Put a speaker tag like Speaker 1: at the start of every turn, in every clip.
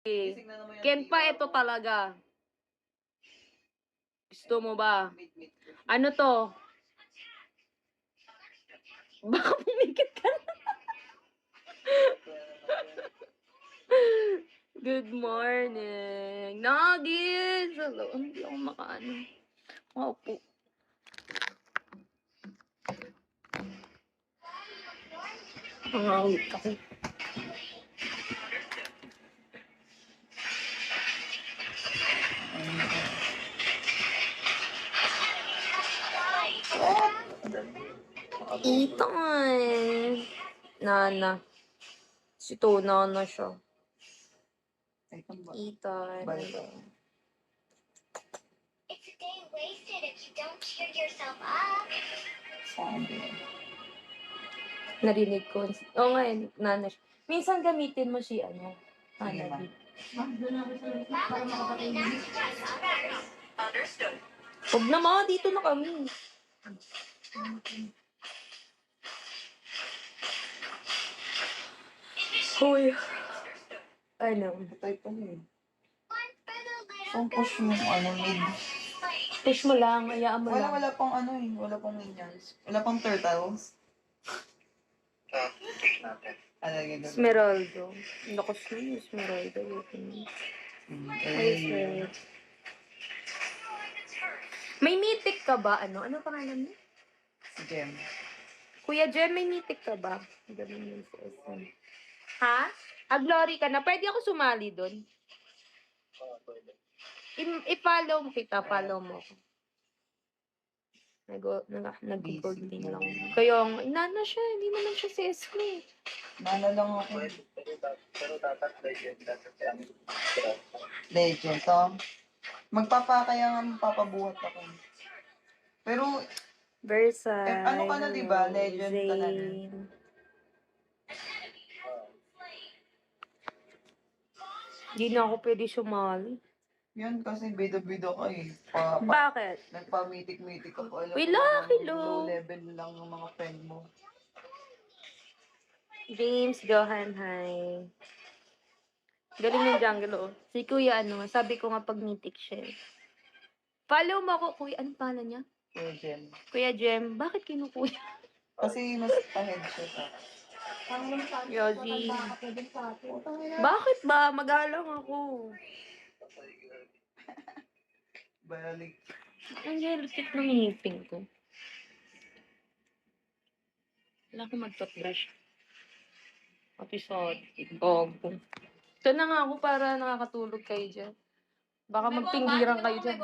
Speaker 1: Gising na naman yung Ken pa, ito talaga. Gusto mo ba? Ano to? Baka pumikit ka na. Good morning. Nagis! Hello. Hindi ako makaano. Maupo. Pangawit ako. Itan. Nana. Si Tona na siya. Itan.
Speaker 2: It's a day wasted if you don't cheer yourself up.
Speaker 1: Narinig ko. Oo nga, Nana siya. Minsan gamitin mo si ano. Hanabi.
Speaker 2: Understood.
Speaker 1: Huwag na mga, dito na kami. Hoy. Ano?
Speaker 3: Type pa niya eh. Saan push mo mid?
Speaker 1: Push mo lang, hayaan mo lang.
Speaker 3: Wala pang wala pang minions. Wala pang turtles.
Speaker 1: Esmeralda. Lakas mo yung Esmeralda. Ay, sir. May mythic ka ba? Ano pangalan mo?
Speaker 3: Si Jem.
Speaker 1: Kuya Jem, may mythic ka ba? Galing yung SM. Ha? Glory ka na. Pwede ako sumali doon? I-follow mo kita. Follow mo ako. Nag-gold din lang. Kaya, inana siya. Hindi naman siya si Esme.
Speaker 3: Mana lang ako. Legend. So, kaya nga mapapabuhat ako. Pero,
Speaker 1: Versailles.
Speaker 3: ano ka na diba? Legend ka na.
Speaker 1: Hindi na ako pwede sumali.
Speaker 3: Yan kasi bida-bida ka eh.
Speaker 1: Bakit?
Speaker 3: Nagpa-mitik-mitik ako.
Speaker 1: Uy, lucky
Speaker 3: low level lang ng mga friend mo.
Speaker 1: James Johan, hi. Galing yung jungle, oh. Si Kuya, sabi ko nga pag mythic siya. Follow mo ako, Kuya. Anong pangalan niya?
Speaker 3: Kuya Jem.
Speaker 1: Kuya Jem. Bakit kinukuya?
Speaker 3: Kasi mas ahead siya sa...
Speaker 1: Yoji. Bakit ba? Magalang ako.
Speaker 3: Balik.
Speaker 1: Ang heritic ng ngipin ko. Wala akong mag-toothbrush. Episode. Bobo. Ito na nga ako para nakakatulog kayo dyan. Baka magpinggiran kayo dyan.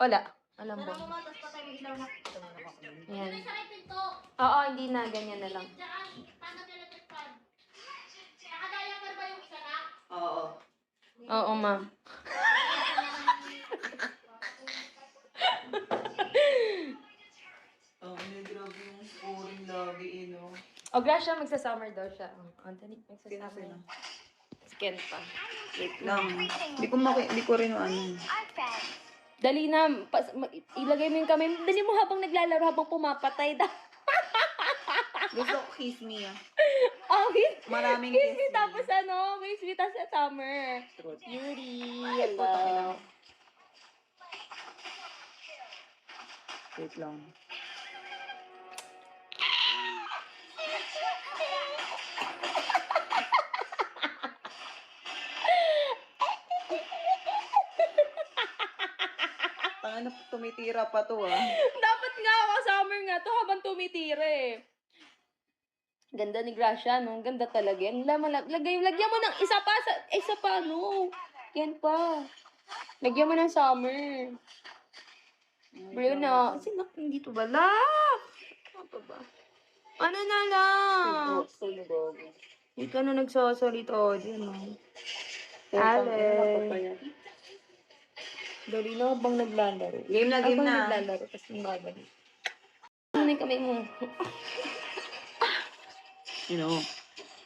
Speaker 1: Wala. Alam mo. Ayan. Oo, hindi na. Ganyan na lang.
Speaker 3: Oo.
Speaker 1: Oo, ma.
Speaker 3: Grabe yung scoring lagi,
Speaker 1: O, Gracia, magsa-summer daw siya. Anthony, magsa-summer. Scan pa.
Speaker 3: Wait lang. Hindi ko rin
Speaker 1: Dali na. Ilagay mo yung kamay. Dali mo habang naglalaro, habang pumapatay.
Speaker 3: Gusto ko kiss me
Speaker 1: Oh,
Speaker 3: Maraming
Speaker 1: kiss me.
Speaker 3: kiss me.
Speaker 1: Tapos kiss me tapos sa summer. Yuri. Hello.
Speaker 3: Wait lang. Tanga na tumitira pa to
Speaker 1: Dapat nga ako summer nga to habang tumitira eh. Ganda ni Gracia, no? Ganda talaga yan. Lagyan mo ng isa pa, no? Yan pa. Lagyan mo ng summer. Bruno. Hindi to ba? Ano pa ba? Ano na lang? Hindi ka na nagsasalita dyan, no? Ale. Dali na habang naglalaro.
Speaker 3: Game na.
Speaker 1: Habang naglalaro, tapos nababalik. Ano kami mo?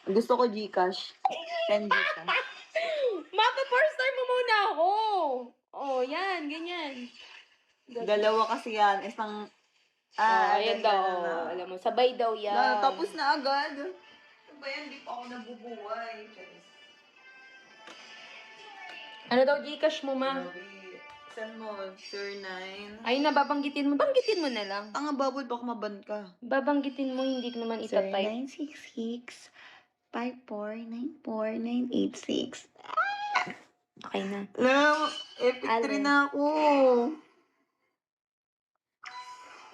Speaker 3: Gusto ko Gcash. Send Gcash.
Speaker 1: Mapa-4-star mo muna ako. Oh, yan, ganyan.
Speaker 3: Dalawa kasi yan. Isang...
Speaker 1: ayan daw. Alam mo, sabay daw yan.
Speaker 3: Tapos na agad. Ano ba yan? Di pa ako nabubuhay.
Speaker 1: Ano daw, Gcash mo, ma?
Speaker 3: Saan mo? Sir 9?
Speaker 1: Ay, nababanggitin mo. Banggitin mo na lang.
Speaker 3: Tanga bubble, baka maban ka.
Speaker 1: Babanggitin mo, hindi ko naman
Speaker 3: Sir
Speaker 1: itatype.
Speaker 3: 966 5494986.
Speaker 1: Okay na.
Speaker 3: No, epic
Speaker 1: Alin?
Speaker 3: 3 na ako.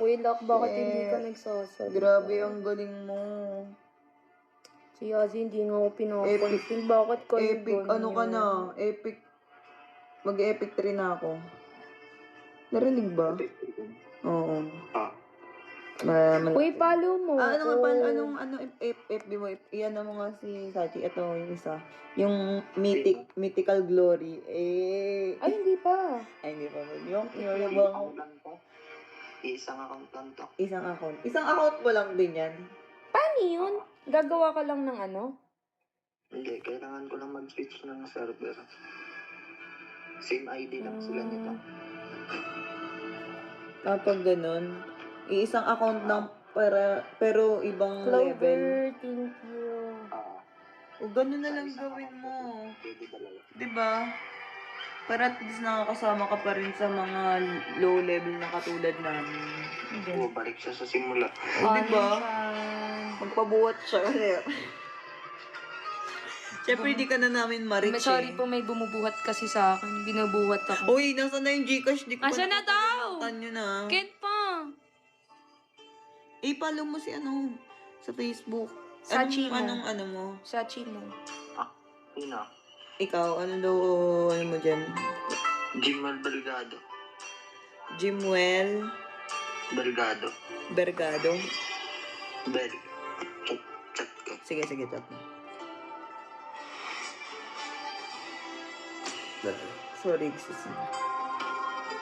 Speaker 1: Uy, Lok, bakit
Speaker 3: Eh,
Speaker 1: hindi ka nagsasabi?
Speaker 3: Grabe, ang galing mo.
Speaker 1: Si Yazi, hindi nga ako pinapansin. Bakit ka
Speaker 3: Epic, ano ka na? Epic. Mag-epic 3 na ako. Narinig ba? Oo.
Speaker 1: Uy, follow mo.
Speaker 3: ano nga
Speaker 1: ako.
Speaker 3: pala, ano, FB mo, iyan mo nga si Sachi. Ito, yung isa. Yung Mythical Glory.
Speaker 1: Ay, hindi pa.
Speaker 3: Ay, hindi pa ba? Yung bang
Speaker 4: Isang account lang to.
Speaker 3: isang account. Isang account mo lang din yan.
Speaker 1: Paano yun? Gagawa ka lang ng ano?
Speaker 4: Hindi, kailangan ko lang mag-switch ng server. Same ID lang sila nito.
Speaker 3: Kapag ganun, isang account lang pero ibang level.
Speaker 1: Clover, thank you.
Speaker 3: O ganun na lang gawin mo.
Speaker 4: Pwede talaga.
Speaker 3: Diba? Para at least nakakasama ka pa rin sa mga low level na katulad namin.
Speaker 4: Bumabalik siya sa simula.
Speaker 3: O diba? Magpabuhat siya kasi. Siyempre, di ka na namin ma-reach
Speaker 1: Sorry po, may bumubuhat kasi sa akin. Binubuhat ako.
Speaker 3: Uy, nasa na yung Gcash? Di ko
Speaker 1: Asa na daw?
Speaker 3: Nyo na.
Speaker 1: Ken pa.
Speaker 3: Follow mo si ano, sa Facebook.
Speaker 1: Sachi mo.
Speaker 3: Ano mo?
Speaker 1: Sachi mo.
Speaker 4: Sino?
Speaker 3: Ikaw, ano daw, ano mo dyan?
Speaker 4: Jimal Belgado.
Speaker 3: Jimwell
Speaker 4: Belgado.
Speaker 3: Bergado.
Speaker 4: Bel. Chat ko.
Speaker 3: Sige, chat mo. Sorry, sis.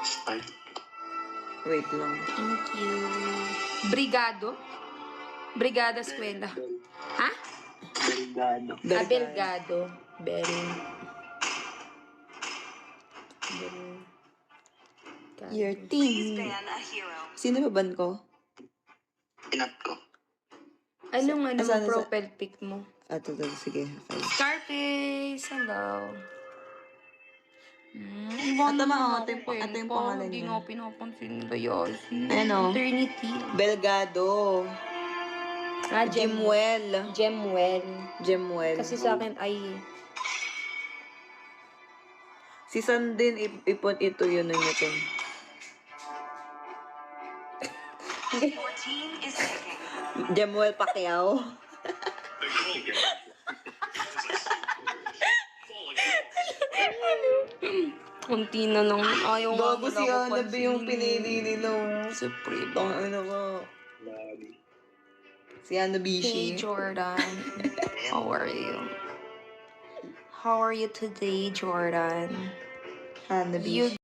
Speaker 4: Start.
Speaker 3: Wait lang.
Speaker 1: Thank you. Brigado? Brigada Eskwela. Ha?
Speaker 4: Belgado.
Speaker 1: Abelgado. Bel.
Speaker 3: Your team. Sino ba ban ko?
Speaker 4: Inat ko.
Speaker 1: Anong
Speaker 3: Saan-
Speaker 1: profile pic mo?
Speaker 3: Ito, sige. Okay.
Speaker 1: Scarface, hello.
Speaker 3: Tama, ito yung pangalan
Speaker 1: Hindi
Speaker 3: niya.
Speaker 1: nga pinapansin nila Yossi.
Speaker 3: Ano?
Speaker 1: Eternity.
Speaker 3: Belgado. Jimwell.
Speaker 1: Jemwell. Kasi sa akin ay...
Speaker 3: Si San din, ipon ito yun ang ito. Jimwell Pacquiao.
Speaker 1: Unti na lang. Ayaw nga
Speaker 3: Gago
Speaker 1: nila
Speaker 3: si
Speaker 1: ako
Speaker 3: Anabe yung
Speaker 1: pansinin.
Speaker 3: pinili nila.
Speaker 1: Supreme.
Speaker 3: Itong ano ko. Si Anabishi.
Speaker 1: Hey Jordan. How are you? How are you today, Jordan?
Speaker 3: Anabishi.
Speaker 1: You